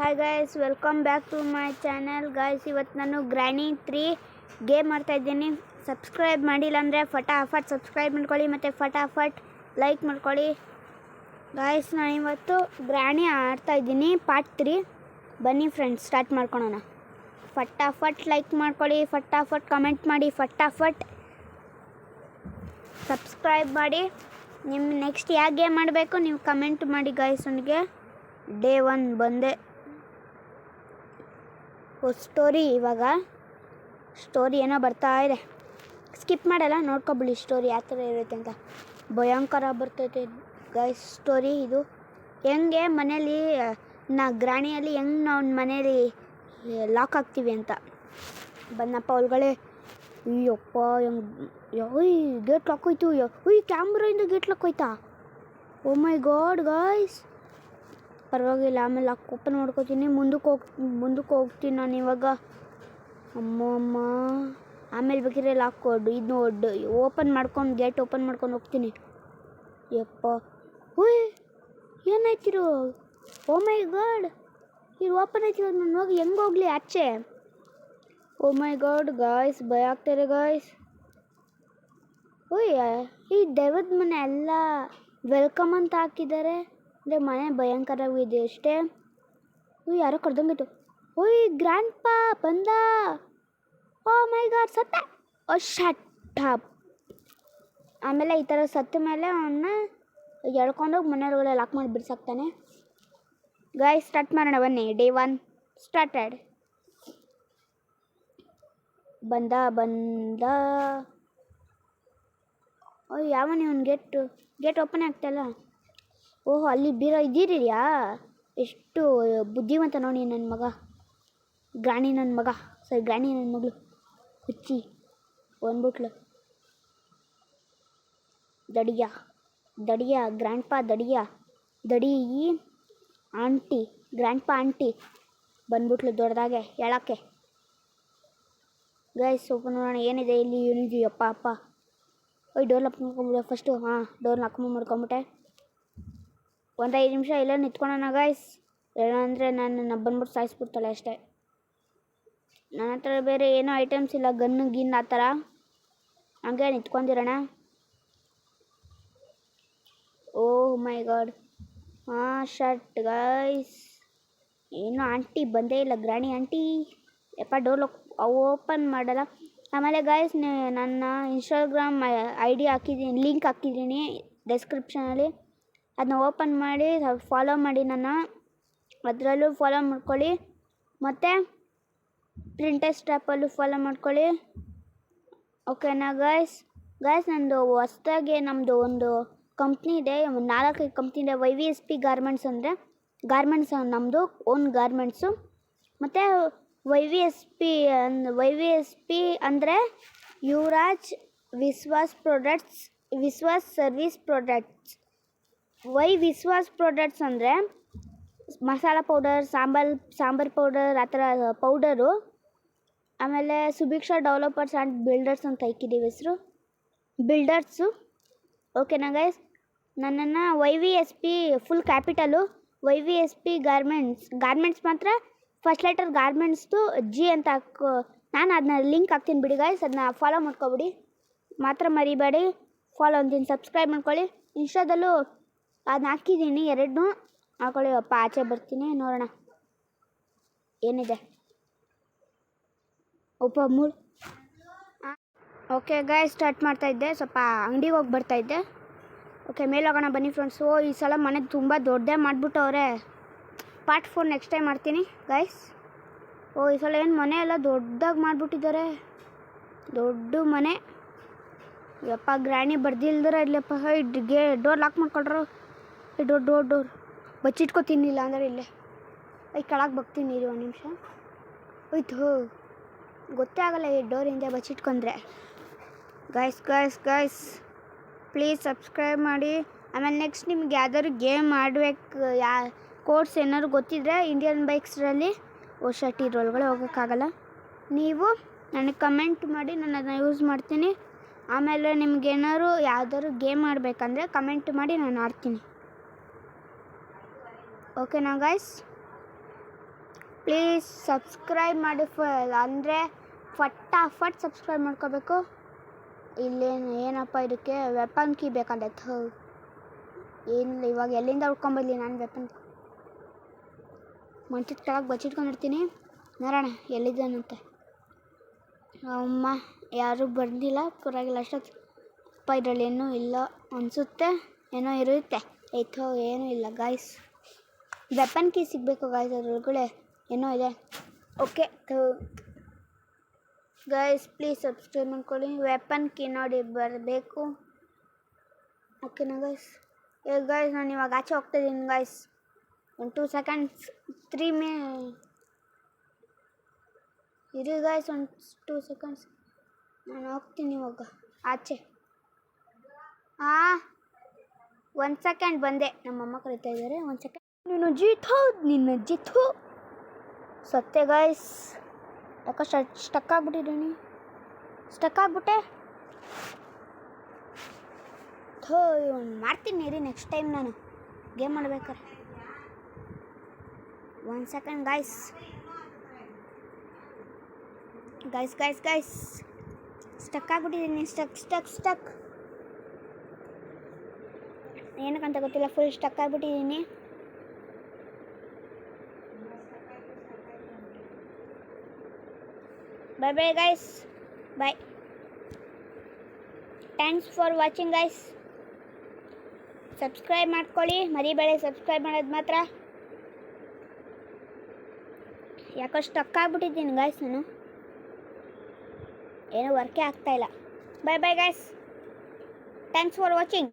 Hi guys, welcome back to my channel. Guys, ಇವತ್ತು ನಾನು granny 3 game ಮಾಡ್ತಾಯಿದ್ದೀನಿ. Subscribe ಮಾಡಿಲ್ಲ ಅಂದರೆ ಫಟಾಫಟ್ ಸಬ್ಸ್ಕ್ರೈಬ್ ಮಾಡ್ಕೊಳ್ಳಿ ಮತ್ತು ಫಟಾಫಟ್ ಲೈಕ್ ಮಾಡ್ಕೊಳ್ಳಿ. ಗೈಸ್, ನಾನು ಇವತ್ತು ಗ್ರ್ಯಾನಿ ಆಡ್ತಾಯಿದ್ದೀನಿ ಪಾರ್ಟ್ 3. ಬನ್ನಿ ಫ್ರೆಂಡ್ಸ್, ಸ್ಟಾರ್ಟ್ ಮಾಡ್ಕೊಳ್ಳೋಣ. ಫಟಾಫಟ್ ಲೈಕ್ ಮಾಡ್ಕೊಳ್ಳಿ, ಫಟಾಫಟ್ ಕಮೆಂಟ್ ಮಾಡಿ, ಫಟಾಫಟ್ ಸಬ್ಸ್ಕ್ರೈಬ್ ಮಾಡಿ. ನಿಮ್ಮ ನೆಕ್ಸ್ಟ್ ಯಾವ ಗೇಮ್ ಮಾಡಬೇಕು ನೀವು ಕಮೆಂಟ್ ಮಾಡಿ ಗೈಸ್. ನನಗೆ ಡೇ 1 ಬಂದೆ. ಸ್ಟೋರಿ ಇವಾಗ ಸ್ಟೋರಿ ಏನೋ ಬರ್ತಾ ಇದೆ. ಸ್ಕಿಪ್ ಮಾಡಲ್ಲ, ನೋಡ್ಕೊಬಿಡಿ ಸ್ಟೋರಿ ಯಾವ ಥರ ಇರುತ್ತೆ ಅಂತ. ಭಯಂಕರ ಬರ್ತೈತೆ ಗೈಸ್ ಸ್ಟೋರಿ. ಇದು ಹೆಂಗೆ ಮನೇಲಿ ಗ್ರಾಣಿಯಲ್ಲಿ ಹೆಂಗೆ ನಾವು ಮನೇಲಿ ಲಾಕ್ ಆಗ್ತೀವಿ ಅಂತ. ಬನ್ನಪ್ಪ ಒಳಗಡೆ. ಅಯ್ಯಪ್ಪ, ಹೆಂಗೆ ಗೇಟ್ ಲಾಕ್ ಹೋಯ್ತು. ಕ್ಯಾಮ್ರಾಯಿಂದ ಗೇಟ್ ಲಾಕ್ ಹೋಯ್ತಾ? ಓ ಮೈ ಗಾಡ್ ಗೈಸ್. ಪರವಾಗಿಲ್ಲ, ಆಮೇಲೆ ಲಾಕ್ ಓಪನ್ ಮಾಡ್ಕೋತೀನಿ. ಮುಂದಕ್ಕೆ ಹೋಗ್ತೀನಿ ನಾನು ಇವಾಗ. ಅಮ್ಮ ಆಮೇಲೆ ಬೇಕಿದ್ರೆ ಲಾಕ್ ಕೊಡು. ಇದು ಓಪನ್ ಮಾಡ್ಕೊಂಡು ಗೇಟ್ ಓಪನ್ ಮಾಡ್ಕೊಂಡು ಹೋಗ್ತೀನಿ. ಯಪ್ಪ, ಏನಾಯ್ತಿರು? ಓ ಮೈ ಗಾಡ್, ಇದು ಓಪನ್ ಆಯ್ತಿರೋ. ನಾನು ಹೋಗಿ ಹೆಂಗೆ ಹೋಗಲಿ ಆಚೆ? ಓ ಮೈ ಗಾಡ್ ಗಾಯ್ಸ್, ಭಯ ಆಗ್ತಾರೆ ಗಾಯ್ಸ್. ಈ ದೆವ್ವದ ಮನೆ ಎಲ್ಲ ವೆಲ್ಕಮ್ ಅಂತ ಹಾಕಿದ್ದಾರೆ. ಅಂದರೆ ಮನೆ ಭಯಂಕರವಿದೆ ಅಷ್ಟೇ. ಯಾರೋ ಕರ್ದಂಗಿತ್ತು. ಗ್ರ್ಯಾಂಡ್ ಪಾ ಬಂದ. ಓ ಮೈ ಗಾಡ್, ಸತ್ತ. Shut up. ಆಮೇಲೆ ಈ ಥರ ಸತ್ತ ಮೇಲೆ ಅವನ್ನ ಎಳ್ಕೊಂಡೋಗಿ ಮನೆಯೊಳಗಡೆ ಲಾಕ್ ಮಾಡಿ ಬಿಡ್ಸಾಕ್ತಾನೆ. ಗಾಯ್ಸ್, ಸ್ಟಾರ್ಟ್ ಮಾಡೋಣ ಬನ್ನಿ. Day 1 started. ಬಂದ. ಯಾವನ ಇವನು? ಗೇಟ್ ಓಪನ್ ಆಗ್ತಾಯಿಲ್ಲ. ಓಹೋ, ಅಲ್ಲಿ ಇದ್ದೀರಿಯಾ? ಎಷ್ಟು ಬುದ್ಧಿವಂತ ನೋಡಿ ನನ್ನ ಮಗ. ಗ್ರಾಣಿ ನನ್ನ ಮಗ, ಸರಿ ಗ್ರಾಣಿ ನನ್ನ ಮಗಳು. ಹುಚ್ಚಿ ಬಂದ್ಬಿಟ್ಲು. ದಡಿಯ ಗ್ರ್ಯಾಂಡ್ ಪಾ ದಡಿ ಆಂಟಿ, ಗ್ರ್ಯಾಂಡ್ ಪಾ ಆಂಟಿ ಬಂದ್ಬಿಟ್ಲು ದೊಡ್ಡದಾಗೆ ಹೇಳೋಕ್ಕೆ. ಗೈಸ್, ಓಪನ್ ನೋಡೋಣ ಏನಿದೆ ಇಲ್ಲಿ. ಏನಿದೆಯಪ್ಪ ಅಪ್ಪ. ಡೋರ್ ಲಾಕ್ ಮಾಡ್ಕೊಂಬಿಟ್ಟೆ ಫಸ್ಟು. ಡೋರ್ ಲಾಕ್ ಮಾಡ್ಕೊಂಬಿಟ್ಟೆ. ಒಂದು 5 ನಿಮಿಷ ಇಲ್ಲ ನಿಂತ್ಕೊಳ್ಳೋಣ ಗೈಸ್. ಏನಂದರೆ ನಾನು ಬಂದ್ಬಿಟ್ಟು ಸಾಯಿಸ್ಬಿಡ್ತಾಳೆ ಅಷ್ಟೇ. ನನ್ನ ಹತ್ರ ಬೇರೆ ಏನೋ ಐಟಮ್ಸ್ ಇಲ್ಲ, ಗನ್ನು ಗಿನ್ ಆ ಥರ. ಹಂಗೆ ನಿಂತ್ಕೊಂಡಿರೋಣ. ಓಹ್ ಮೈ ಗಾಡ್. ಶಟ್ ಗೈಸ್, ಏನೋ ಆಂಟಿ ಬಂದೇ ಇಲ್ಲ, ಗ್ರಾಣಿ ಆಂಟಿ. ಯಪ್ಪ, ಡೋರ್ ಓಪನ್ ಮಾಡಲ್ಲ. ಆಮೇಲೆ ಗೈಸ್, ನನ್ನ ಇನ್ಸ್ಟಾಗ್ರಾಮ್ ID ಹಾಕಿದ್ದೀನಿ, ಲಿಂಕ್ ಹಾಕಿದ್ದೀನಿ ಡಿಸ್ಕ್ರಿಪ್ಷನಲ್ಲಿ. ಅದನ್ನ ಓಪನ್ ಮಾಡಿ ಫಾಲೋ ಮಾಡಿ. ಅದರಲ್ಲೂ ಫಾಲೋ ಮಾಡ್ಕೊಳ್ಳಿ. ಮತ್ತು ಪ್ರಿಂಟೆಸ್ಟ್ ಆ್ಯಪಲ್ಲೂ ಫಾಲೋ ಮಾಡ್ಕೊಳ್ಳಿ. ಓಕೆನಾ ಗೈಸ್? ನಂದು ಹೊಸ್ದಾಗಿ ನಮ್ಮದು ಒಂದು ಕಂಪ್ನಿ ಇದೆ, 4-5 ಕಂಪ್ನಿ ಇದೆ. YVSP ಗಾರ್ಮೆಂಟ್ಸ್ ಅಂದರೆ ಗಾರ್ಮೆಂಟ್ಸ್ ನಮ್ಮದು ಓನ್ ಗಾರ್ಮೆಂಟ್ಸು. ಮತ್ತು YVSP ಅಂದರೆ ಯುವರಾಜ್ ವಿಶ್ವಾಸ್ ಸರ್ವಿಸ್ ಪ್ರಾಡಕ್ಟ್ಸ್. ವಿಶ್ವಾಸ್ ಪ್ರಾಡಕ್ಟ್ಸ್ ಅಂದರೆ ಮಸಾಲ ಪೌಡರ್, ಸಾಂಬಾರ್ ಪೌಡರ್ ಆ ಥರ ಪೌಡರು. ಆಮೇಲೆ ಸುಭಿಕ್ಷಾ ಡೆವಲಪರ್ಸ್ ಆ್ಯಂಡ್ ಬಿಲ್ಡರ್ಸ್ ಅಂತ ಹಾಕಿದ್ದೀವಿ ಹೆಸರು, ಬಿಲ್ಡರ್ಸು. ಓಕೆನಾ ಗೈಸ್? ನನ್ನನ್ನು YVSP full capital YVSP garments ಮಾತ್ರ ಫಸ್ಟ್ ಲೆಟರ್ ಗಾರ್ಮೆಂಟ್ಸ್ದು G ಅಂತ ನಾನು ಅದನ್ನ ಲಿಂಕ್ ಹಾಕ್ತೀನಿ ಬಿಡಿ ಗೈಸ್. ಅದನ್ನ ಫಾಲೋ ಮಾಡ್ಕೊಬಿಡಿ ಮಾತ್ರ ಮರಿಬೇಡಿ. ಫಾಲೋ ಅಂತೀನಿ, ಸಬ್ಸ್ಕ್ರೈಬ್ ಮಾಡ್ಕೊಳ್ಳಿ. ಇನ್ಸ್ಟಾದಲ್ಲೂ ಅದನ್ನ ಹಾಕಿದ್ದೀನಿ, 2 ಹಾಕೊಳ್ಳಿ. ಅಪ್ಪ ಆಚೆ ಬರ್ತೀನಿ, ನೋಡೋಣ ಏನಿದೆ. ಓಕೆ ಗೈಸ್, ಸ್ಟಾರ್ಟ್ ಮಾಡ್ತಾಯಿದ್ದೆ. ಸ್ವಲ್ಪ ಅಂಗಡಿಗೆ ಹೋಗಿ ಬರ್ತಾಯಿದ್ದೆ. ಓಕೆ, ಮೇಲೆ ಹೋಗೋಣ ಬನ್ನಿ ಫ್ರೆಂಡ್ಸ್. ಈ ಸಲ ಮನೆ ತುಂಬ ದೊಡ್ಡದೇ ಮಾಡಿಬಿಟ್ಟವ್ರೆ. ಪಾರ್ಟ್ 4 ನೆಕ್ಸ್ಟ್ ಟೈಮ್ ಮಾಡ್ತೀನಿ ಗೈಸ್. ಈ ಸಲ ಏನು ಮನೆ ಎಲ್ಲ ದೊಡ್ಡದಾಗಿ ಮಾಡಿಬಿಟ್ಟಿದ್ದಾರೆ, ದೊಡ್ಡ ಮನೆ. ಯಪ್ಪ, ಗ್ರಾಣಿ ಬರ್ದಿಲ್ದರ ಇಲ್ಲಪ್ಪ. ಡೋರ್ ಲಾಕ್ ಮಾಡ್ಕೊಳ್ರು. ಡೋರ್ ಬಚ್ಚಿಟ್ಕೊತೀನಿಲ್ಲ ಅಂದರೆ ಇಲ್ಲೇ ಕೆಳಗೆ ಬಗ್ತೀನಿ. 1 ನಿಮಿಷ ಹೋಯ್ತು, ಗೊತ್ತೇ ಆಗಲ್ಲ ಈ ಡೋರ್ ಹಿಂದೆ ಬಚ್ಚಿಟ್ಕೊಂಡ್ರೆ. ಗೈಸ್ ಪ್ಲೀಸ್ ಸಬ್ಸ್ಕ್ರೈಬ್ ಮಾಡಿ. ಆಮೇಲೆ ನೆಕ್ಸ್ಟ್ ನಿಮ್ಗೆ ಯಾವ್ದಾದ್ರು ಗೇಮ್ ಆಡಬೇಕು, ಕೋಡ್ಸ್ ಏನಾದ್ರು ಗೊತ್ತಿದ್ದರೆ ಇಂಡಿಯನ್ ಬೈಕ್ಸ್ರಲ್ಲಿ ಇದ್ರೊಳಗಡೆ ಹೋಗೋಕ್ಕಾಗಲ್ಲ. ನೀವು ನನಗೆ ಕಮೆಂಟ್ ಮಾಡಿ, ನಾನು ಅದನ್ನ ಯೂಸ್ ಮಾಡ್ತೀನಿ. ಆಮೇಲೆ ನಿಮ್ಗೇನಾದ್ರು ಯಾವ್ದಾದ್ರು ಗೇಮ್ ಆಡಬೇಕಂದ್ರೆ ಕಮೆಂಟ್ ಮಾಡಿ, ನಾನು ಆಡ್ತೀನಿ. ಓಕೆನಾ ಗೈಸ್? ಪ್ಲೀಸ್ ಸಬ್ಸ್ಕ್ರೈಬ್ ಮಾಡಿ ಅಂದರೆ ಫಟಾಫಟ್ ಸಬ್ಸ್ಕ್ರೈಬ್ ಮಾಡ್ಕೋಬೇಕು. ಇಲ್ಲೇನು ಏನಪ್ಪ ಇದಕ್ಕೆ ವೆಪನ್ ಕೀ ಬೇಕಂತ ಏನಿಲ್ಲ. ಇವಾಗ ಎಲ್ಲಿಂದ ಹುಡ್ಕೊಂಬರ್ಲಿ ನಾನು ವೆಪನ್ ಮಂಚಿದ ಕೆಳಗೆ ಬಚ್ಚಿಟ್ಕೊಂಡಿರ್ತೀನಿ. ನೋಡೋಣ ಎಲ್ಲಿದ್ದಾನಂತೆ. ಅಮ್ಮ ಯಾರೂ ಬಂದಿಲ್ಲ, ಪರವಾಗಿಲ್ಲ. ಅಷ್ಟೊತ್ತು ಅಪ್ಪ ಇದರಲ್ಲಿ ಏನೂ ಇಲ್ಲ ಅನಿಸುತ್ತೆ, ಏನೋ ಇರುತ್ತೆ. ಏತೋ ಏನೂ ಇಲ್ಲ ಗಾಯ್ಸ್. ವೆಪನ್ ಕೀ ಸಿಗಬೇಕು ಗಾಯ್ಸ್, ಅದ್ರೊಳಗಡೆ ಏನೋ ಇದೆ. ಓಕೆ ಗಾಯ್ಸ್ ಪ್ಲೀಸ್ ಸಬ್ಸ್ಕ್ರೈಬ್ ಮಾಡ್ಕೊಳ್ಳಿ. ವೆಪನ್ ಕೀ ನೋಡಿ ಬರಬೇಕು. ಓಕೆನಾ ಗಾಯ್ಸ್? ಗಾಯ್ಸ್ ನಾನು ಇವಾಗ ಆಚೆ ಹೋಗ್ತಾಯಿದ್ದೀನಿ ಗಾಯ್ಸ್. 2 ಸೆಕೆಂಡ್ಸ್ 3 ಇರಿ ಗಾಯ್ಸ್, 2 ಸೆಕೆಂಡ್ಸ್. ನಾನು ಹೋಗ್ತೀನಿ ಇವಾಗ ಆಚೆ. 1 ಸೆಕೆಂಡ್ ಬಂದೆ. ನಮ್ಮಮ್ಮ ಕರೀತಾ ಇದ್ದಾರೆ. 1 ಸೆಕೆಂಡ್. ನಿನ್ನ ಜಿಥು ಸತ್ಯ ಗಾಯ್ಸ್. ಯಾಕೋ ಸ್ಟಕ್ ಆಗ್ಬಿಟ್ಟಿದ್ದೀನಿ. ಮಾಡ್ತೀನಿ ರೀ ನೆಕ್ಸ್ಟ್ ಟೈಮ್ ನಾನು ಗೇಮ್ ಮಾಡ್ಬೇಕಾರೆ. 1 ಸೆಕೆಂಡ್ ಗಾಯ್ಸ್. ಸ್ಟಕ್ ಆಗ್ಬಿಟ್ಟಿದ್ದೀನಿ. ಸ್ಟಕ್ ಏನಕ್ಕಂತ ಗೊತ್ತಿಲ್ಲ, ಫುಲ್ ಸ್ಟಕ್ ಆಗಿಬಿಟ್ಟಿದ್ದೀನಿ. Bye guys, bye. Thanks for watching guys. Subscribe ಮಾಡ್ಕೊಳ್ಳಿ, ಮರಿಬೇಡಿ ಸಬ್ಸ್ಕ್ರೈಬ್ ಮಾಡೋದು ಮಾತ್ರ. ಯಾಕೋ ಸ್ಟಕ್ ಆಗಿಬಿಟ್ಟಿದ್ದೀನಿ ಗೈಸ್, ನಾನು ಏನೂ ವರ್ಕೇ ಆಗ್ತಾಯಿಲ್ಲ. Bye guys, thanks for watching.